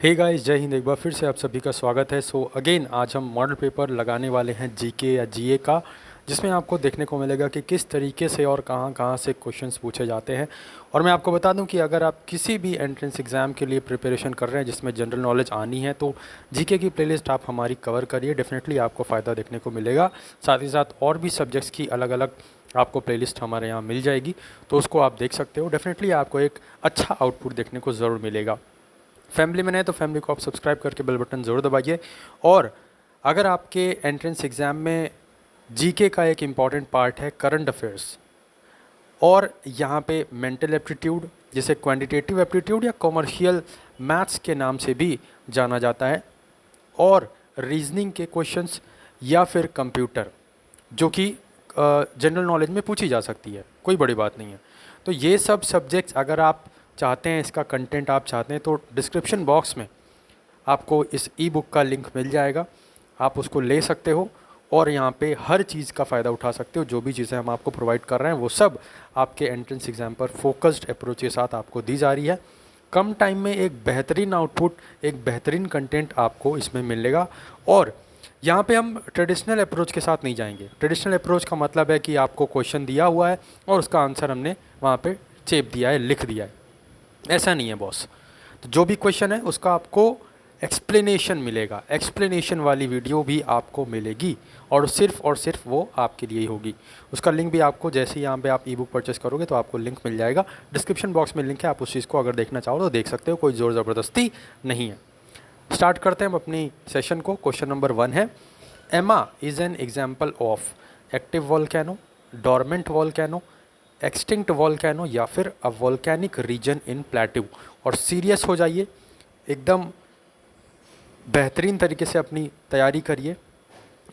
Hey guys, जय हिंद। एक बार फिर से आप सभी का स्वागत है। अगेन आज हम मॉडल पेपर लगाने वाले हैं जीके या जीए का, जिसमें आपको देखने को मिलेगा कि किस तरीके से और कहाँ कहाँ से क्वेश्चंस पूछे जाते हैं। और मैं आपको बता दूं कि अगर आप किसी भी एंट्रेंस एग्ज़ाम के लिए प्रिपरेशन कर रहे हैं जिसमें जनरल नॉलेज आनी है, तो जीके की प्लेलिस्ट आप हमारी कवर करिए, डेफिनेटली आपको फ़ायदा देखने को मिलेगा। साथ ही साथ और भी सब्जेक्ट्स की अलग अलग आपको प्लेलिस्ट हमारे यहाँ मिल जाएगी, तो उसको आप देख सकते हो। डेफिनेटली आपको एक अच्छा आउटपुट देखने को ज़रूर मिलेगा। फैमिली में है तो फैमिली को आप सब्सक्राइब करके बेल बटन ज़रूर दबाइए। और अगर आपके एंट्रेंस एग्ज़ाम में जीके का एक इम्पॉर्टेंट पार्ट है करंट अफेयर्स, और यहाँ पे मेंटल एप्टीट्यूड, जिसे क्वांटिटेटिव एप्टीट्यूड या कॉमर्शियल मैथ्स के नाम से भी जाना जाता है, और रीजनिंग के क्वेश्चंस या फिर कंप्यूटर, जो कि जनरल नॉलेज में पूछी जा सकती है, कोई बड़ी बात नहीं है। तो ये सब सब्जेक्ट्स अगर आप चाहते हैं, इसका कंटेंट आप चाहते हैं, तो डिस्क्रिप्शन बॉक्स में आपको इस ई बुक का लिंक मिल जाएगा, आप उसको ले सकते हो और यहाँ पे हर चीज़ का फ़ायदा उठा सकते हो। जो भी चीज़ें हम आपको प्रोवाइड कर रहे हैं वो सब आपके एंट्रेंस एग्ज़ाम पर फोकस्ड अप्रोच के साथ आपको दी जा रही है। कम टाइम में एक बेहतरीन आउटपुट, एक बेहतरीन कंटेंट आपको इसमें मिलेगा। और यहाँ पे हम ट्रेडिशनल अप्रोच के साथ नहीं जाएंगे। ट्रेडिशनल अप्रोच का मतलब है कि आपको क्वेश्चन दिया हुआ है और उसका आंसर हमने वहाँ पे चेप दिया है, लिख दिया है। ऐसा नहीं है बॉस। तो जो भी क्वेश्चन है उसका आपको एक्सप्लेनेशन मिलेगा, एक्सप्लेनेशन वाली वीडियो भी आपको मिलेगी, और सिर्फ वो आपके लिए ही होगी। उसका लिंक भी आपको जैसे ही यहाँ पे आप ई बुक परचेस करोगे तो आपको लिंक मिल जाएगा। डिस्क्रिप्शन बॉक्स में लिंक है, आप उस चीज़ को अगर देखना चाहो तो देख सकते हो, कोई ज़ोर ज़बरदस्ती नहीं है। स्टार्ट करते हैं हम अपनी सेशन को। क्वेश्चन नंबर 1 है, एमा is an example of active volcano, dormant volcano, extinct volcano या फिर अ वॉल्केनिक रीजन इन प्लेट्यू। और सीरियस हो जाइए, एकदम बेहतरीन तरीके से अपनी तैयारी करिए,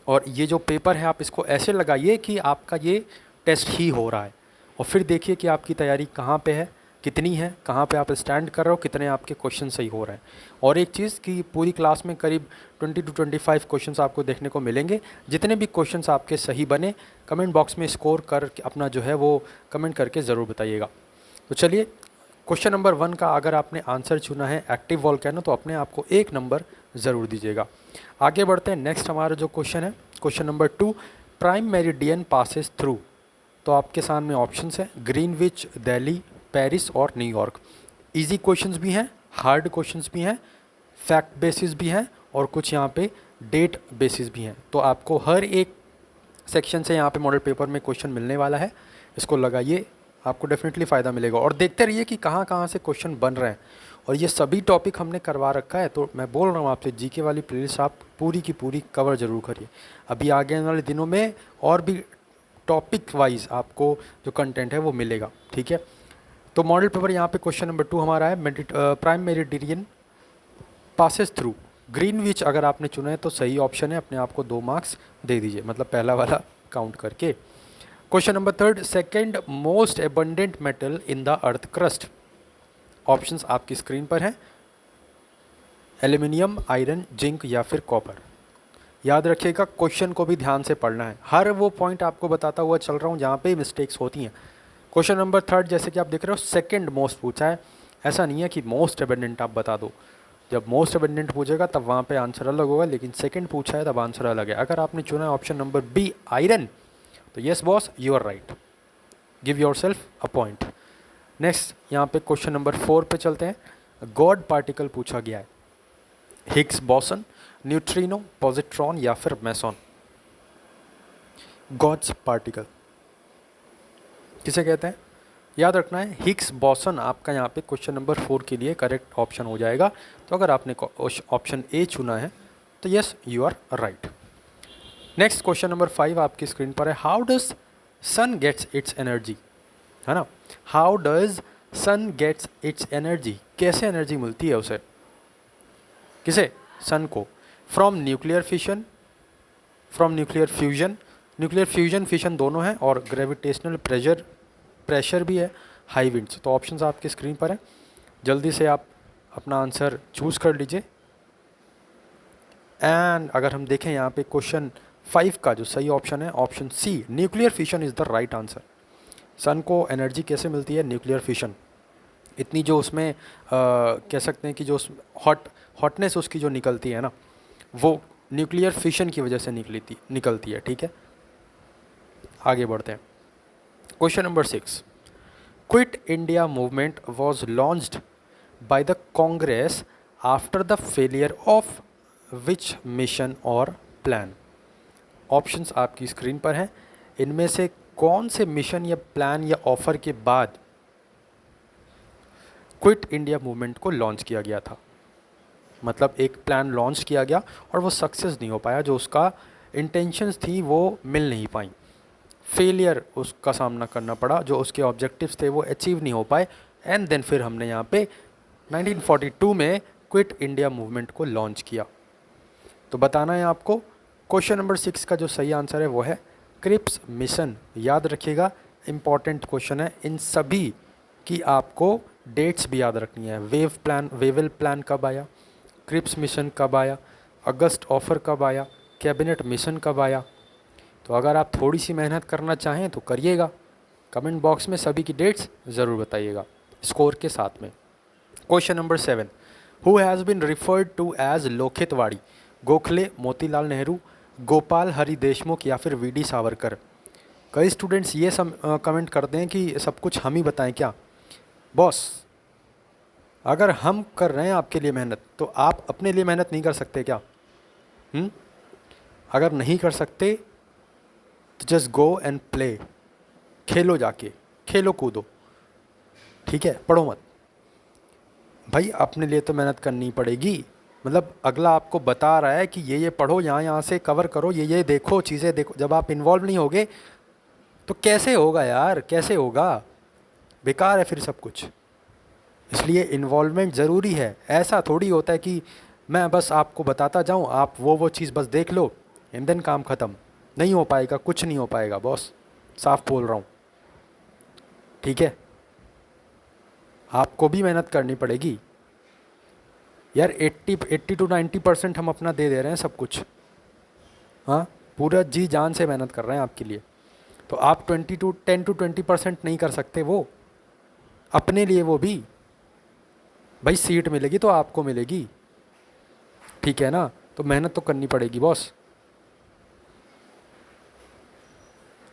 और ये जो पेपर है आप इसको ऐसे लगाइए कि आपका ये टेस्ट ही हो रहा है, और फिर देखिए कि आपकी तैयारी कहाँ पे है, कितनी है, कहाँ पे आप स्टैंड कर रहे हो, कितने आपके क्वेश्चन सही हो रहे हैं। और एक चीज़ कि पूरी क्लास में करीब 20 to 25 क्वेश्चंस आपको देखने को मिलेंगे। जितने भी क्वेश्चंस आपके सही बने, कमेंट बॉक्स में स्कोर कर अपना जो है वो कमेंट करके ज़रूर बताइएगा। तो चलिए, क्वेश्चन नंबर 1 का अगर आपने आंसर चुना है एक्टिव वॉल्केनो, तो अपने आप को 1 नंबर ज़रूर दीजिएगा। आगे बढ़ते हैं। नेक्स्ट हमारा जो क्वेश्चन है, question number 2, prime meridian passes through. तो आपके सामने ऑप्शंस हैं, ग्रीनविच, दिल्ली, पेरिस और न्यूयॉर्क। इजी क्वेश्चंस भी हैं, हार्ड क्वेश्चंस भी हैं, फैक्ट बेसिस भी हैं, और कुछ यहाँ पे डेट बेसिस भी हैं। तो आपको हर एक सेक्शन से यहाँ पे मॉडल पेपर में क्वेश्चन मिलने वाला है। इसको लगाइए, आपको डेफिनेटली फ़ायदा मिलेगा। और देखते रहिए कि कहाँ कहाँ से क्वेश्चन बन रहे हैं, और ये सभी टॉपिक हमने करवा रखा है। तो मैं बोल रहा हूँ आपसे, जीके वाली प्लेलिस्ट आप पूरी की पूरी कवर ज़रूर करिए। अभी आगे आने वाले दिनों में और भी टॉपिक वाइज आपको जो कंटेंट है वो मिलेगा, ठीक है। तो मॉडल पेपर यहाँ पे क्वेश्चन नंबर 2 हमारा है, prime meridian passes through. Greenwich अगर आपने चुना है तो सही ऑप्शन है, अपने आप को 2 मार्क्स दे दीजिए, मतलब पहला वाला काउंट करके। Question number 3, second most abundant metal in the earth crust. Options आपकी स्क्रीन पर हैं, एल्यूमिनियम, आयरन, जिंक या फिर कॉपर। याद रखिएगा, क्वेश्चन को भी ध्यान से पढ़ना है। हर वो पॉइंट आपको बताता हुआ चल रहा हूँ जहाँ पे मिस्टेक्स होती हैं। क्वेश्चन नंबर 3 जैसे कि आप देख रहे हो, सेकंड मोस्ट पूछा है। ऐसा नहीं है कि मोस्ट एबंडेंट आप बता दो। जब मोस्ट एबंडेंट पूछेगा तब वहाँ पे आंसर अलग होगा, लेकिन सेकंड पूछा है तब आंसर अलग है। अगर आपने चुना है ऑप्शन नंबर बी, आयरन, तो yes boss, you are right, give yourself a point. Next यहाँ पे क्वेश्चन नंबर 4 पे चलते हैं। गॉड पार्टिकल पूछा गया है, हिग्स बोसन, न्यूट्रिनो, पॉजिट्रॉन या फिर मेसॉन। गॉड्स पार्टिकल किसे कहते हैं, याद रखना है। हिग्स बोसन आपका यहाँ पे क्वेश्चन नंबर 4 के लिए करेक्ट ऑप्शन हो जाएगा। तो अगर आपने ऑप्शन ए चुना है तो yes, you are right. Next question number 5 आपकी स्क्रीन पर है, how does sun gets its energy, है ना। How does sun gets its energy, कैसे एनर्जी मिलती है उसे, किसे, सन को। From nuclear fission, from nuclear fusion, nuclear fusion fission दोनों हैं, और ग्रेविटेशनल प्रेशर भी है, हाई विंड्स। तो ऑप्शंस आपकी स्क्रीन पर हैं, जल्दी से आप अपना आंसर चूज़ कर लीजिए। एंड अगर हम देखें यहाँ पे क्वेश्चन 5 का जो सही ऑप्शन है, option C, nuclear fission is the right answer. Sun को एनर्जी कैसे मिलती है, न्यूक्लियर फिशन। इतनी जो उसमें कह सकते हैं कि जो हॉटनेस उसकी जो निकलती है ना, वो न्यूक्लियर फिशन की वजह से निकलती है। ठीक है, आगे बढ़ते हैं। Question number 6, quit India movement was launched by the Congress after the failure of which mission और प्लान। ऑप्शंस आपकी स्क्रीन पर हैं। इनमें से कौन से मिशन या प्लान या ऑफर के बाद क्विट इंडिया मूवमेंट को लॉन्च किया गया था? मतलब एक प्लान लॉन्च किया गया और वो सक्सेस नहीं हो पाया, जो उसका इंटेंशंस थी वो मिल नहीं पाई, फेलियर उसका सामना करना पड़ा, जो उसके ऑब्जेक्टिव्स थे वो अचीव नहीं हो पाए, एंड देन फिर हमने यहाँ पे 1942 में क्विट इंडिया मूवमेंट को लॉन्च किया। तो बताना है आपको। क्वेश्चन नंबर 6 का जो सही आंसर है वो है क्रिप्स मिशन। याद रखिएगा, इम्पॉर्टेंट क्वेश्चन है। इन सभी की आपको डेट्स भी याद रखनी है। वेवल प्लान कब आया, क्रिप्स मिशन कब आया, अगस्त ऑफर कब आया, कैबिनेट मिशन कब आया। तो अगर आप थोड़ी सी मेहनत करना चाहें तो करिएगा। कमेंट बॉक्स में सभी की डेट्स ज़रूर बताइएगा स्कोर के साथ में। Question number 7, who has been referred to as Lokhitwadi? Gokhale, Motilal Nehru, Gopal Hari Deshmukh या फिर वीडी सावरकर? कई स्टूडेंट्स ये कमेंट करते हैं कि सब कुछ हम ही बताएं क्या। बॉस, अगर हम कर रहे हैं आपके लिए मेहनत, तो आप अपने लिए मेहनत नहीं कर सकते क्या? अगर नहीं कर सकते तो जस्ट गो एंड प्ले, खेलो, जाके खेलो कूदो। ठीक है, पढ़ो मत भाई। अपने लिए तो मेहनत करनी पड़ेगी। मतलब अगला आपको बता रहा है कि ये पढ़ो, यहाँ से कवर करो, ये देखो, चीज़ें देखो। जब आप इन्वॉल्व नहीं होगे तो कैसे होगा यार, कैसे होगा? बेकार है फिर सब कुछ। इसलिए इन्वॉल्वमेंट ज़रूरी है। ऐसा थोड़ी होता है कि मैं बस आपको बताता जाऊँ, आप वो चीज़ बस देख लो एंड देन काम ख़त्म। नहीं हो पाएगा, कुछ नहीं हो पाएगा बॉस, साफ बोल रहा हूँ। ठीक है, आपको भी मेहनत करनी पड़ेगी यार। 80 टू 90% हम अपना दे रहे हैं सब कुछ। हाँ, पूरा जी जान से मेहनत कर रहे हैं आपके लिए। तो आप 10 टू 20% नहीं कर सकते वो अपने लिए? वो भी भाई सीट मिलेगी तो आपको मिलेगी, ठीक है ना? तो मेहनत तो करनी पड़ेगी बॉस।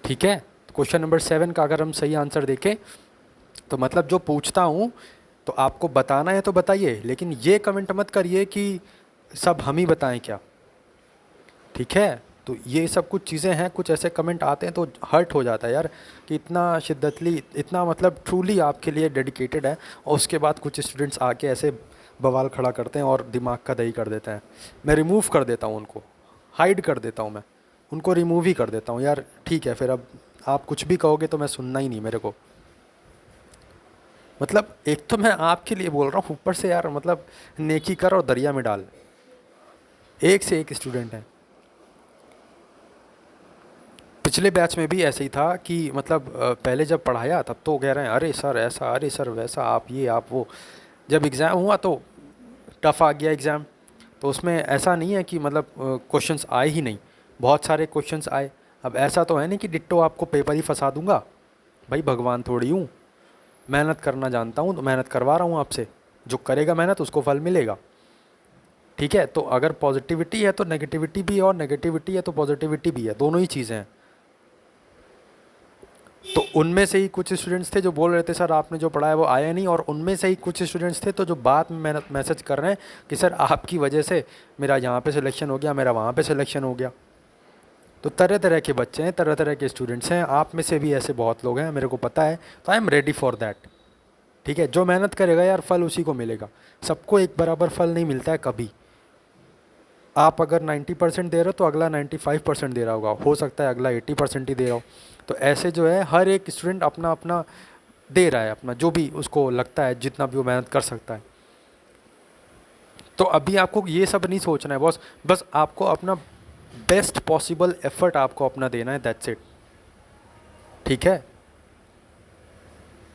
ठीक है, तो क्वेश्चन नंबर 7 का अगर हम सही आंसर देखें तो मतलब जो पूछता हूँ तो आपको बताना है तो बताइए, लेकिन ये कमेंट मत करिए कि सब हम ही बताएं क्या। ठीक है, तो ये सब कुछ चीज़ें हैं। कुछ ऐसे कमेंट आते हैं तो हर्ट हो जाता है यार, कि इतना शिद्दतली, इतना मतलब ट्रूली आपके लिए डेडिकेटेड है, और उसके बाद कुछ स्टूडेंट्स आके ऐसे बवाल खड़ा करते हैं और दिमाग का दही कर देते हैं। मैं रिमूव कर देता हूँ उनको, हाइड कर देता हूँ, मैं उनको रिमूव ही कर देता हूँ यार। ठीक है, फिर अब आप कुछ भी कहोगे तो मैं सुनना ही नहीं मेरे को। मतलब एक तो मैं आपके लिए बोल रहा हूँ, ऊपर से यार मतलब नेकी कर और दरिया में डाल। एक से एक स्टूडेंट है। पिछले बैच में भी ऐसे ही था कि मतलब पहले जब पढ़ाया तब तो कह रहे हैं अरे सर ऐसा, अरे सर वैसा, आप ये आप वो। जब एग्ज़ाम हुआ तो टफ़ आ गया एग्ज़ाम। तो उसमें ऐसा नहीं है कि मतलब क्वेश्चंस आए ही नहीं, बहुत सारे क्वेश्चंस आए। अब ऐसा तो है नहीं कि डिट्टो आपको पेपर ही फंसा दूंगा। भाई भगवान थोड़ी हूँ, मेहनत करना जानता हूँ तो मेहनत करवा रहा हूँ आपसे। जो करेगा मेहनत उसको फल मिलेगा। ठीक है, तो अगर पॉजिटिविटी है तो नेगेटिविटी भी है, और नेगेटिविटी है तो पॉजिटिविटी भी है, दोनों ही चीज़ें हैं। तो उनमें से ही कुछ स्टूडेंट्स थे जो बोल रहे थे सर आपने जो पढ़ाया वो आया नहीं, और उनमें से ही कुछ स्टूडेंट्स थे तो जो बाद में मैसेज कर रहे हैं कि सर आपकी वजह से मेरा यहाँ पे सिलेक्शन हो गया, मेरा वहाँ पे सिलेक्शन हो गया। तो तरह तरह के बच्चे हैं, तरह तरह के स्टूडेंट्स हैं। आप में से भी ऐसे बहुत लोग हैं, मेरे को पता है। तो I am ready for that. ठीक है, जो मेहनत करेगा यार फल उसी को मिलेगा। सबको एक बराबर फल नहीं मिलता है कभी। आप अगर 90% दे रहे हो तो अगला 95% दे रहा होगा, हो सकता है अगला 80% ही दे रहा हो। तो ऐसे जो है हर एक स्टूडेंट अपना अपना दे रहा है, अपना जो भी उसको लगता है, जितना भी वो मेहनत कर सकता है। तो अभी आपको ये सब नहीं सोचना है बॉस, बस आपको अपना बेस्ट पॉसिबल एफर्ट आपको अपना देना है, दैट्स इट। ठीक है,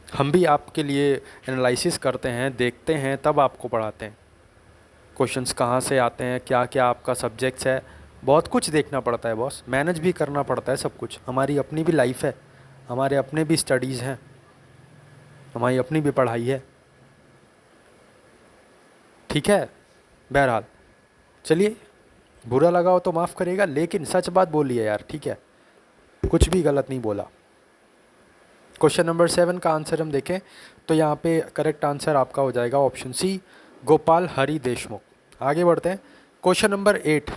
हम भी आपके लिए एनालिसिस करते हैं, देखते हैं, तब आपको पढ़ाते हैं। क्वेश्चंस कहाँ से आते हैं, क्या क्या आपका सब्जेक्ट्स है, बहुत कुछ देखना पड़ता है बॉस। मैनेज भी करना पड़ता है सब कुछ। हमारी अपनी भी लाइफ है, हमारे अपने भी स्टडीज़ हैं, हमारी अपनी भी पढ़ाई है। ठीक है। बहरहाल चलिए, बुरा लगा हो तो माफ़ करिएगा, लेकिन सच बात बोली है यार, ठीक है, कुछ भी गलत नहीं बोला। क्वेश्चन नंबर 7 का आंसर हम देखें तो यहाँ पे करेक्ट आंसर आपका हो जाएगा ऑप्शन सी, गोपाल हरि देशमुख। आगे बढ़ते हैं। Question number 8,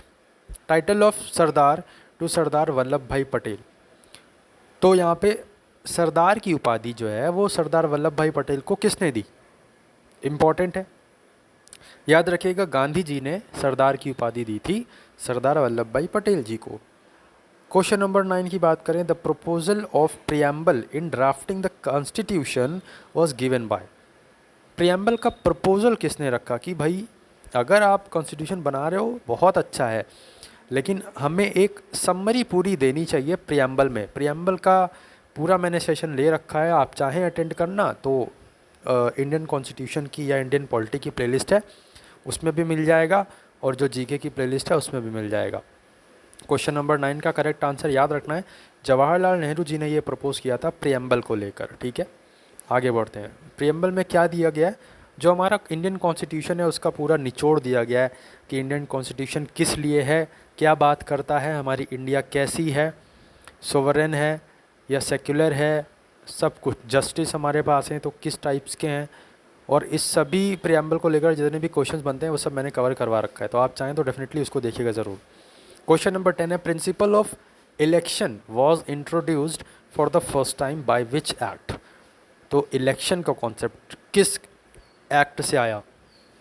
title of Sardar to Sardar Vallabhbhai Patel. तो यहाँ पे सरदार की उपाधि जो है वो सरदार वल्लभ भाई पटेल को किसने दी? इम्पॉर्टेंट है, याद रखिएगा, गांधी जी ने सरदार की उपाधि दी थी सरदार वल्लभ भाई पटेल जी को। क्वेश्चन नंबर 9 की बात करें, the proposal of preamble in drafting the constitution was given by. Preamble का प्रपोजल किसने रखा कि भाई अगर आप कॉन्स्टिट्यूशन बना रहे हो बहुत अच्छा है, लेकिन हमें एक समरी पूरी देनी चाहिए प्रियम्बल में। प्रियम्बल का पूरा मैंने सेशन ले रखा है, आप चाहें अटेंड करना तो इंडियन कॉन्स्टिट्यूशन की या इंडियन पॉलिटी की प्लेलिस्ट है उसमें भी मिल जाएगा, और जो जीके की प्लेलिस्ट है उसमें भी मिल जाएगा। क्वेश्चन नंबर 9 का करेक्ट आंसर याद रखना है, जवाहरलाल नेहरू जी ने ये प्रपोज़ किया था प्रियम्बल को लेकर। ठीक है, आगे बढ़ते हैं। प्रियम्बल में क्या दिया गया है? जो हमारा इंडियन कॉन्स्टिट्यूशन है उसका पूरा निचोड़ दिया गया है कि इंडियन कॉन्स्टिट्यूशन किस लिए है, क्या बात करता है, हमारी इंडिया कैसी है, सोवरेन है या सेक्युलर है, सब कुछ, जस्टिस हमारे पास हैं तो किस टाइप्स के हैं, और इस सभी प्रियम्बल को लेकर जितने भी क्वेश्चंस बनते हैं वो सब मैंने कवर करवा रखा है, तो आप चाहें तो डेफिनेटली उसको देखिएगा ज़रूर। क्वेश्चन नंबर 10 है, principle of election was introduced for the first time by which act. तो इलेक्शन का कॉन्सेप्ट किस एक्ट से आया?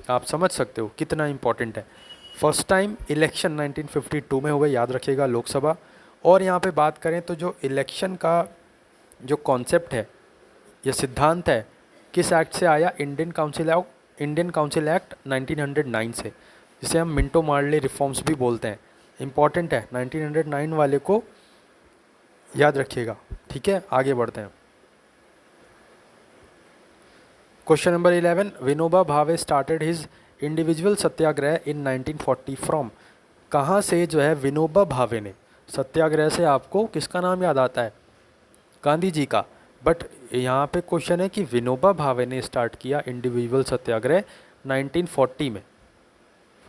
आप समझ सकते हो कितना इंपॉर्टेंट है। फर्स्ट टाइम इलेक्शन 1952 में हुए, याद रखिएगा, लोकसभा। और यहाँ पे बात करें तो जो इलेक्शन का जो कॉन्सेप्ट है या सिद्धांत है किस एक्ट से आया? इंडियन काउंसिल एक्ट 1909 से, जिसे हम मिंटो मार्ले रिफॉर्म्स भी बोलते हैं। इंपॉर्टेंट है, 1909 वाले को याद रखिएगा। ठीक है, आगे बढ़ते हैं। Question number 11, Vinoba Bhave started his individual Satyagraha in 1940 from. कहाँ से जो है विनोबा भावे ने, सत्याग्रह से आपको किसका नाम याद आता है? गांधी जी का। बट यहाँ पे क्वेश्चन है कि विनोबा भावे ने स्टार्ट किया इंडिविजुअल सत्याग्रह 1940 में,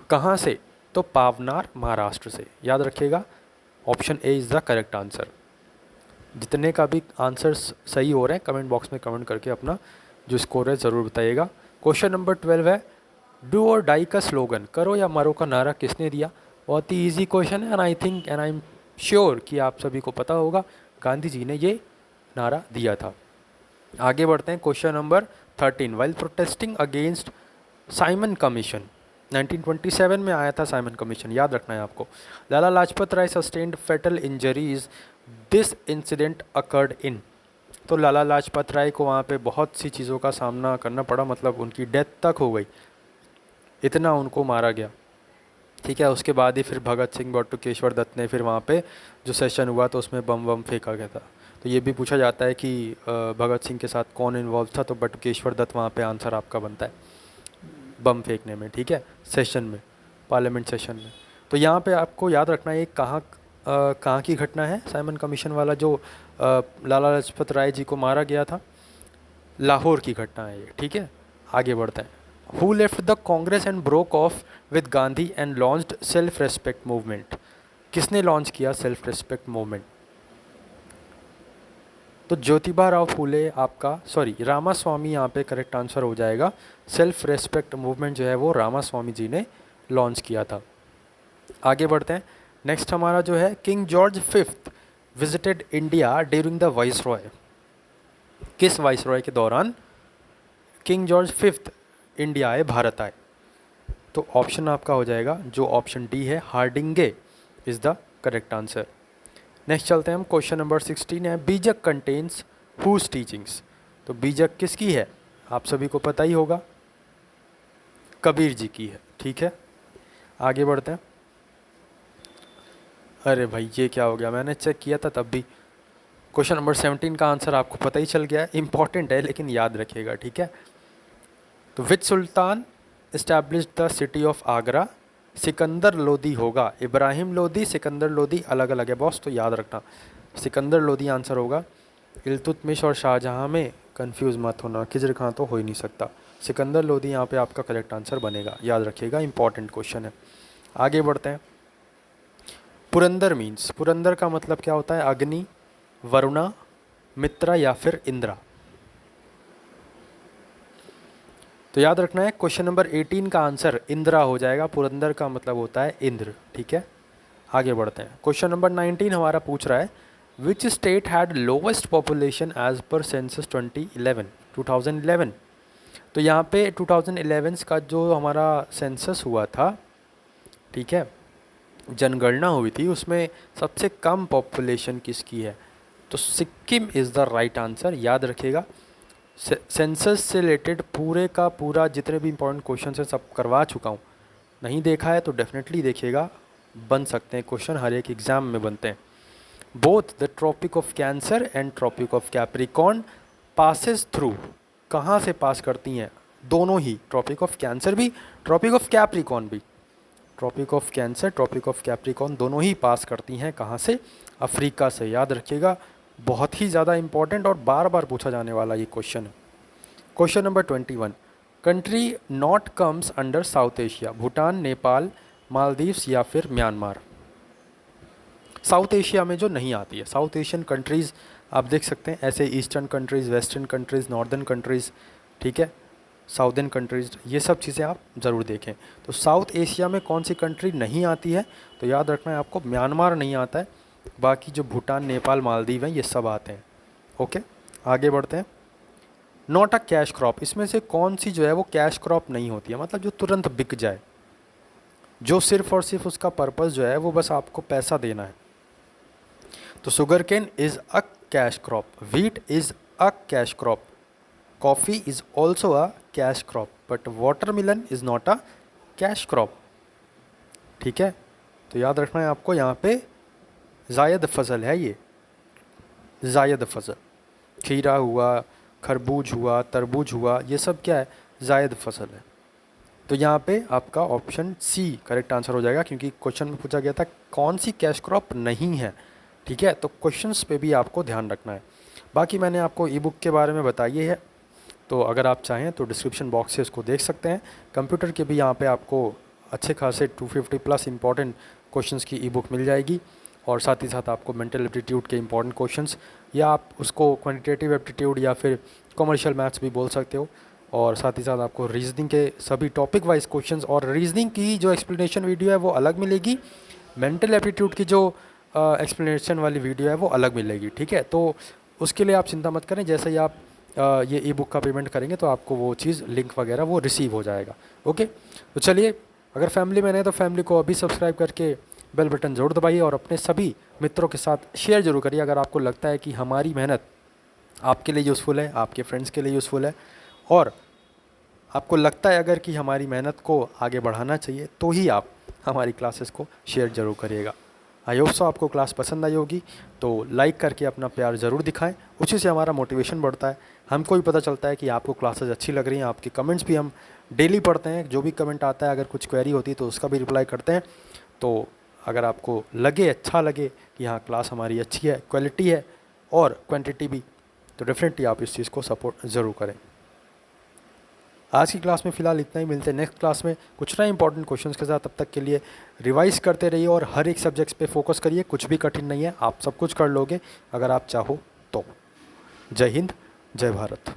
कहाँ से? तो पावनार, महाराष्ट्र से। याद रखिएगा, option A is the correct answer. जितने का भी आंसर्स सही हो रहे हैं कमेंट बॉक्स में कमेंट करके अपना जो स्कोर है ज़रूर बताइएगा। क्वेश्चन नंबर 12 है, डू और डाई का स्लोगन, करो या मरो का नारा किसने दिया? बहुत ही ईजी क्वेश्चन है, एंड आई एम श्योर कि आप सभी को पता होगा, गांधी जी ने ये नारा दिया था। आगे बढ़ते हैं। Question number 13, while protesting against Simon commission, 1927 में आया था साइमन कमीशन, याद रखना है आपको। Lala Lajpat Rai sustained fatal injuries, this incident occurred in. तो लाला लाजपत राय को वहाँ पे बहुत सी चीज़ों का सामना करना पड़ा, मतलब उनकी डेथ तक हो गई, इतना उनको मारा गया। ठीक है, उसके बाद ही फिर भगत सिंह बटुकेश्वर दत्त ने फिर वहाँ पे जो सेशन हुआ तो उसमें बम वम फेंका गया था। तो ये भी पूछा जाता है कि भगत सिंह के साथ कौन इन्वॉल्व था, तो बटुकेश्वर दत्त वहाँ पे आंसर आपका बनता है, बम फेंकने में। ठीक है, सेशन में, पार्लियामेंट सेशन में। तो यहाँ पे आपको याद रखना है कहाँ की घटना है, साइमन कमीशन वाला जो लाला लाजपत राय जी को मारा गया था, लाहौर की घटना है ये। ठीक है, आगे बढ़ते हैं। Who left the Congress and broke of with Gandhi and launched self respect movement. किसने लॉन्च किया सेल्फ रेस्पेक्ट मूवमेंट? तो ज्योतिबा राव फूले आपका, सॉरी, रामास्वामी यहाँ पे करेक्ट आंसर हो जाएगा। सेल्फ रेस्पेक्ट मूवमेंट जो है वो रामास्वामी जी ने लॉन्च किया था। आगे बढ़ते हैं। नेक्स्ट हमारा जो है, king George fifth visited India during the viceroy. किस वाइसरॉय के दौरान किंग जॉर्ज फिफ्थ इंडिया आए, भारत आए? तो ऑप्शन आपका हो जाएगा जो ऑप्शन डी है, Hardinge is the correct answer. Next चलते हैं हम। क्वेश्चन नंबर 16 है, बीजक कंटेन्स हुज टीचिंग्स। तो बीजक किसकी है? आप सभी को पता ही होगा, कबीर जी की है। ठीक है, आगे बढ़ते हैं। अरे भाई ये क्या हो गया, मैंने चेक किया था तब भी। क्वेश्चन नंबर 17 का आंसर आपको पता ही चल गया है, इंपॉर्टेंट है लेकिन याद रखिएगा। ठीक है, तो which sultan established the city of Agra? Sikandar Lodi होगा, इब्राहिम लोदी, सिकंदर लोदी अलग अलग है बॉस, तो याद रखना सिकंदर लोदी आंसर होगा। इल्तुतमिश और शाहजहां में कंफ्यूज मत होना, खिजर खां तो हो ही नहीं सकता। सिकंदर लोधी यहाँ पे आपका करेक्ट आंसर बनेगा, याद रखिएगा, इंपॉर्टेंट क्वेश्चन है। आगे बढ़ते हैं। पुरंदर मीन्स, पुरंदर का मतलब क्या होता है? अग्नि, वरुणा, मित्रा या फिर इंद्रा। तो याद रखना है क्वेश्चन नंबर 18 का आंसर इंद्रा हो जाएगा। पुरंदर का मतलब होता है इंद्र, ठीक है। आगे बढ़ते हैं। क्वेश्चन नंबर 19 हमारा पूछ रहा है which state had lowest population as per census 2011। तो यहाँ पे 2011 का जो हमारा सेंसस हुआ था, ठीक है, जनगणना हुई थी, उसमें सबसे कम पॉपुलेशन किसकी है? तो Sikkim is the right answer, याद रखिएगा। सेंसस से रिलेटेड पूरे का पूरा जितने भी इंपॉर्टेंट क्वेश्चन है सब करवा चुका हूँ। नहीं देखा है तो डेफिनेटली देखिएगा, बन सकते हैं क्वेश्चन, हर एक एग्ज़ाम में बनते हैं। Both the tropic of cancer and tropic of capricorn passes through, कहाँ से पास करती हैं? दोनों ही, ट्रॉपिक ऑफ कैंसर भी, ट्रॉपिक ऑफ कैप्रिकॉर्न भी। Tropic of cancer, tropic of capricorn दोनों ही पास करती हैं कहाँ से? अफ्रीका से, याद रखिएगा। बहुत ही ज़्यादा इंपॉर्टेंट और बार बार पूछा जाने वाला ये क्वेश्चन है। Question number 21, country not comes under south Asia, Bhutan, Nepal, Maldives या फिर म्यांमार। साउथ एशिया में जो नहीं आती है, साउथ एशियन कंट्रीज़ आप देख सकते हैं, ऐसे eastern countries, western countries, northern countries, ठीक है, साउदर्न कंट्रीज़, ये सब चीज़ें आप ज़रूर देखें। तो साउथ एशिया में कौन सी कंट्री नहीं आती है? तो याद रखना है आपको, म्यांमार नहीं आता है, बाकी जो भूटान, नेपाल, मालदीव हैं ये सब आते हैं। ओके, आगे बढ़ते हैं। नॉट अ कैश क्रॉप, इसमें से कौन सी जो है वो कैश क्रॉप नहीं होती है, मतलब जो तुरंत बिक जाए, जो सिर्फ और सिर्फ उसका पर्पज़ जो है वो बस आपको पैसा देना है। तो sugarcane is a cash crop, wheat is a cash crop, coffee is also a cash crop, but watermelon is not a cash crop, ठीक है। तो याद रखना है आपको, यहाँ पे जायद फसल है ये, जायद फसल। खीरा हुआ, खरबूज हुआ, तरबूज हुआ, ये सब क्या है? जायद फसल है। तो यहाँ पे आपका ऑप्शन सी करेक्ट आंसर हो जाएगा, क्योंकि क्वेश्चन में पूछा गया था कौन सी कैश क्रॉप नहीं है, ठीक है। तो क्वेश्चंस पे भी आपको ध्यान रखना है। बाकी मैंने आपको ई बुक के बारे में बताई है, तो अगर आप चाहें तो डिस्क्रिप्शन बॉक्स से इसको देख सकते हैं। कंप्यूटर के भी यहाँ पे आपको अच्छे खासे 250 प्लस इंपॉर्टेंट क्वेश्चंस की ई बुक मिल जाएगी, और साथ ही साथ आपको मेंटल एप्टीट्यूड के इंपॉर्टेंट क्वेश्चंस, या आप उसको क्वांटिटेटिव एप्टीट्यूड या फिर कमर्शियल मैथ्स भी बोल सकते हो, और साथ ही साथ आपको रीजनिंग के सभी टॉपिक वाइज क्वेश्चंस, और रीजनिंग की जो एक्सप्लेनेशन वीडियो है वो अलग मिलेगी, मेंटल एप्टीट्यूड की जो एक्सप्लेनेशन वाली वीडियो है वो अलग मिलेगी, ठीक है। तो उसके लिए आप चिंता मत करें, जैसे ही आप ये ई बुक का पेमेंट करेंगे तो आपको वो चीज़, लिंक वगैरह वो रिसीव हो जाएगा। ओके, तो चलिए, अगर फैमिली में नहीं तो फैमिली को अभी सब्सक्राइब करके बेल बटन ज़रूर दबाइए, और अपने सभी मित्रों के साथ शेयर जरूर करिए अगर आपको लगता है कि हमारी मेहनत आपके लिए यूज़फुल है, आपके फ्रेंड्स के लिए यूज़फुल है, और आपको लगता है अगर कि हमारी मेहनत को आगे बढ़ाना चाहिए, तो ही आप हमारी क्लासेस को शेयर ज़रूर करिएगा। आई होप सो आपको क्लास पसंद आई होगी, तो लाइक करके अपना प्यार ज़रूर दिखाएं, उसी से हमारा मोटिवेशन बढ़ता है, हमको भी पता चलता है कि आपको क्लासेस अच्छी लग रही हैं। आपके कमेंट्स भी हम डेली पढ़ते हैं, जो भी कमेंट आता है, अगर कुछ क्वेरी होती है तो उसका भी रिप्लाई करते हैं। तो अगर आपको लगे, अच्छा लगे कि हाँ क्लास हमारी अच्छी है, क्वालिटी है और क्वांटिटी भी, तो डेफिनेटली आप इस चीज़ को सपोर्ट ज़रूर करें। आज की क्लास में फ़िलहाल इतना ही, मिलते हैं नेक्स्ट क्लास में कुछ नए इंपॉर्टेंट क्वेश्चंस के साथ। तब तक के लिए रिवाइज करते रहिए और हर एक सब्जेक्ट्स पे फोकस करिए, कुछ भी कठिन नहीं है, आप सब कुछ कर लोगे अगर आप चाहो तो। जय हिंद, जय भारत।